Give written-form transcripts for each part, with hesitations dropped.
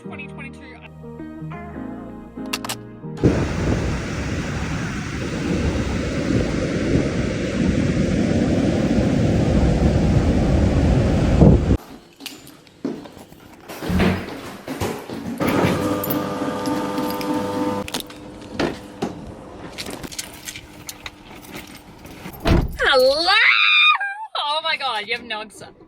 2022. Hello! Oh my god, you have no excitement.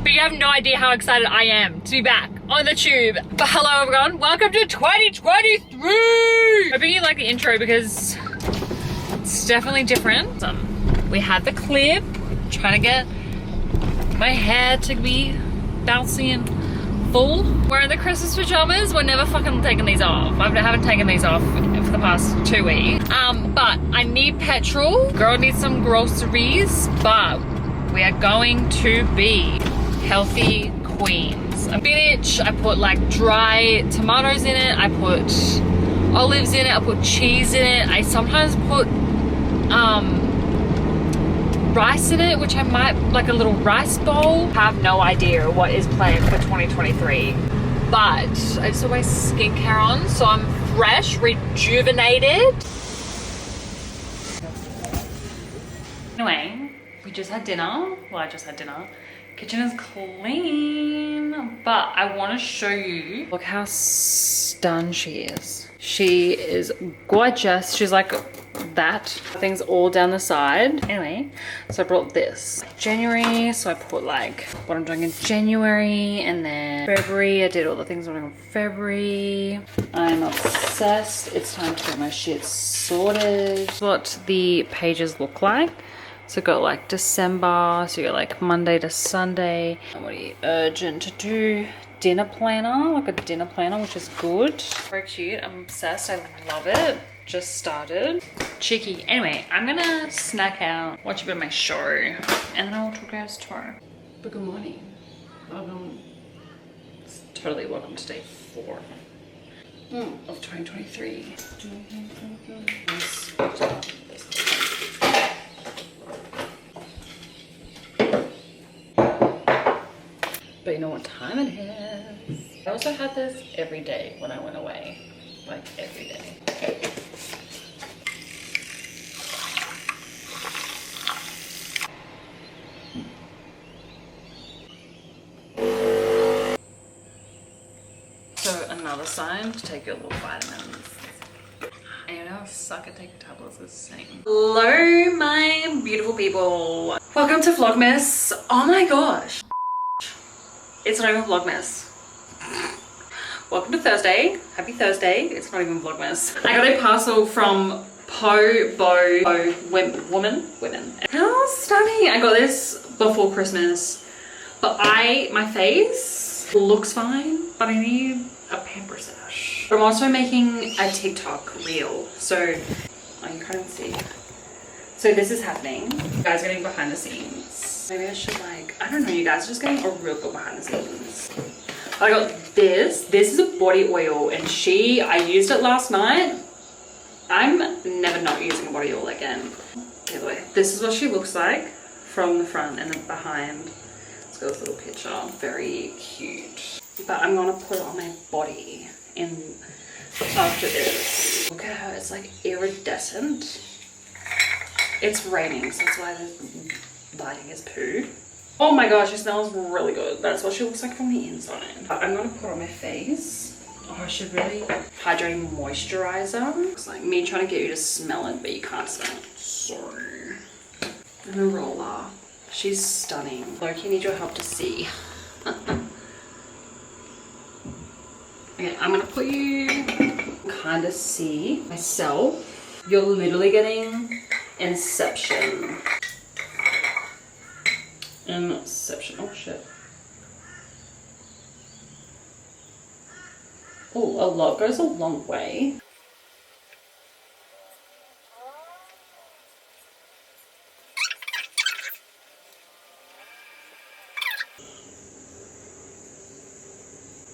But you have no idea how excited I am to be back on the tube. But hello everyone, welcome to 2023! Hoping you like the intro because it's definitely different. We had the clip, trying to get my hair to be bouncy and full. We're in the Christmas pajamas. We're never fucking taking these off. I haven't taken these off for the past 2 weeks. But I need petrol. Girl needs some groceries, but we are going to be healthy queens. Spinach, I put like dry tomatoes in it. I put olives in it. I put cheese in it. I sometimes put rice in it, which I might, like a little rice bowl. I have no idea what is planned for 2023, but I just put my skincare on, so I'm fresh, rejuvenated. Anyway, we just had dinner. Well, I just had dinner. Kitchen is clean, but I want to show you. Look how stunned she is. She is gorgeous. She's like that. Things all down the side. Anyway, so I brought this. January, so I put like what I'm doing in January, and then February, I did all the things I'm doing in February. I'm obsessed. It's time to get my shit sorted. What the pages look like. So got like December, so you got like Monday to Sunday. And what are you urgent to do? Dinner planner, like a dinner planner, which is good. Very cute, I'm obsessed, I love it. Just started. Cheeky. Anyway, I'm gonna snack out, watch a bit of my show, and then I'll talk to you guys tomorrow. But good morning. It's totally welcome to day 4 of 2023. But you know what time it is. I also had this every day when I went away. Like every day. So another sign to take your little vitamins. And you know I suck at taking tablets, it's the same. Hello my beautiful people. Welcome to Vlogmas. Oh my gosh. It's not even Vlogmas. Welcome to Thursday. Happy Thursday. It's not even Vlogmas. I got a parcel from Women. How stunning. I got this before Christmas, but my face looks fine, but I need a pamper stash. But I'm also making a TikTok reel, so you can't see. So this is happening. You guys are getting behind the scenes. Maybe I should like, I don't know, you guys are just getting a real good behind the scenes. I got this. This is a body oil, and I used it last night. I'm never not using a body oil again. Anyway, this is what she looks like from the front and the behind. Let's go with a little picture. Very cute. But I'm gonna put it on my body and after this. Look at her, it's like iridescent. It's raining, so that's why the lighting is poo. Oh my gosh, it smells really good. That's what she looks like from the inside. I'm gonna put on my face. Oh, I should really hydrating moisturizer. It's like me trying to get you to smell it, but you can't smell it. Sorry. And a roller. She's stunning. Loki, need your help to see. Okay, I'm gonna put you kind of see myself. You're literally getting Inception. Inception. Oh shit. Oh, a lot goes a long way.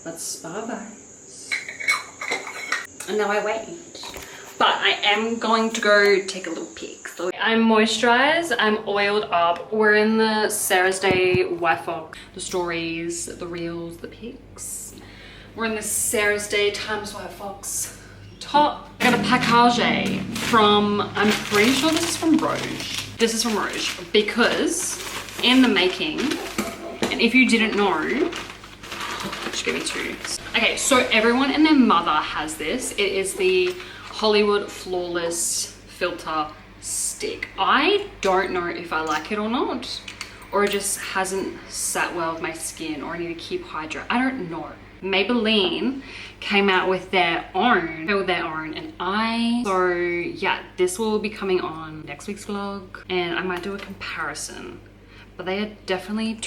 Let's spa bags. And now I wait. but I am going to go take a little peek. So I'm moisturized, I'm oiled up. We're in the Sarah's Day WiFi, the stories, the reels, the pics. We're in the Sarah's Day Times WiFi top. I got a package from, I'm pretty sure this is from Rouge. This is from Rouge because in the making, and if you didn't know, just give me two. Okay, so everyone and their mother has this. It is the Hollywood Flawless Filter Stick. I don't know if I like it or not, or it just hasn't sat well with my skin, or I need to keep hydrated. I don't know. Maybelline came out with their own, and so yeah, this will be coming on next week's vlog, and I might do a comparison, but they are definitely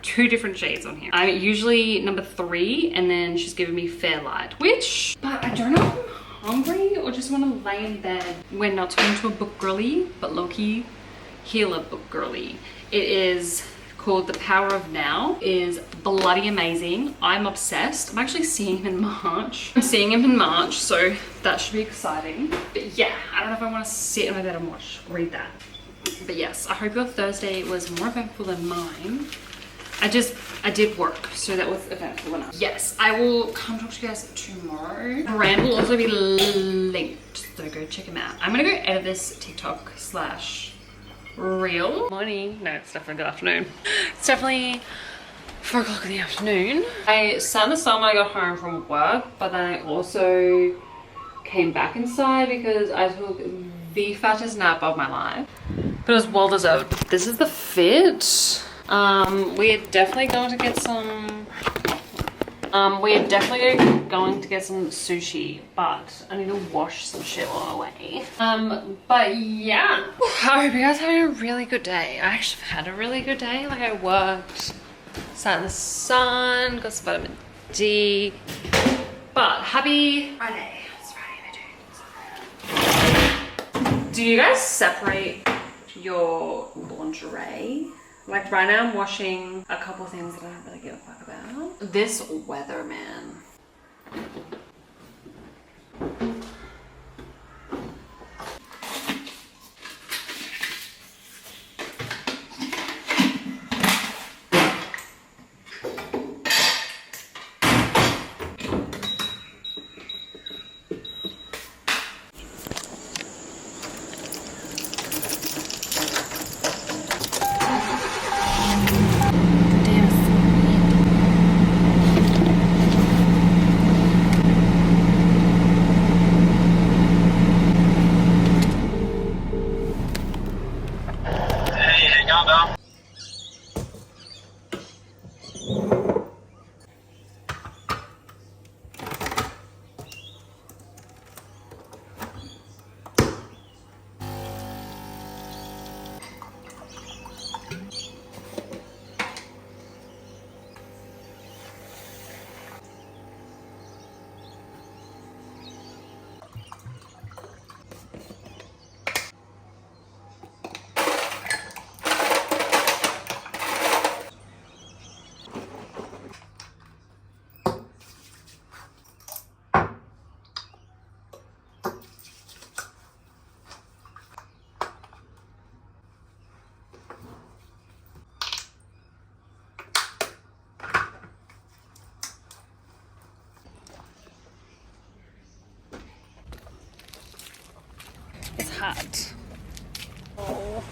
two different shades on here. I'm usually number 3, and then she's giving me Fairlight, but I don't know if I'm hungry or just want to lay in bed. We're not turning to a book girly, but low-key healer book girly. It is called The Power of Now. It is bloody amazing. I'm obsessed. I'm actually seeing him in March. So that should be exciting. But yeah, I don't know if I want to sit in my bed and read that. But yes, I hope your Thursday was more eventful than mine. I did work, so that was eventful enough. Yes, I will come talk to you guys tomorrow. Brand will also be linked, so go check him out. I'm gonna go edit this TikTok / reel. Morning. No, it's definitely good afternoon. It's definitely 4 o'clock in the afternoon. I sat in the sun when I got home from work, but then I also came back inside because I took the fattest nap of my life. But it was well deserved. This is the fit. We're definitely going to get some sushi, but I need to wash some shit on the way. But yeah, I hope you guys are having a really good day. I actually had a really good day. Like, I worked, sat in the sun, got some vitamin D, but happy Friday. It's Friday. Do you guys separate your lingerie? Like right now I'm washing a couple things that I don't really give a fuck about. This weather, man. It's hot. Oh.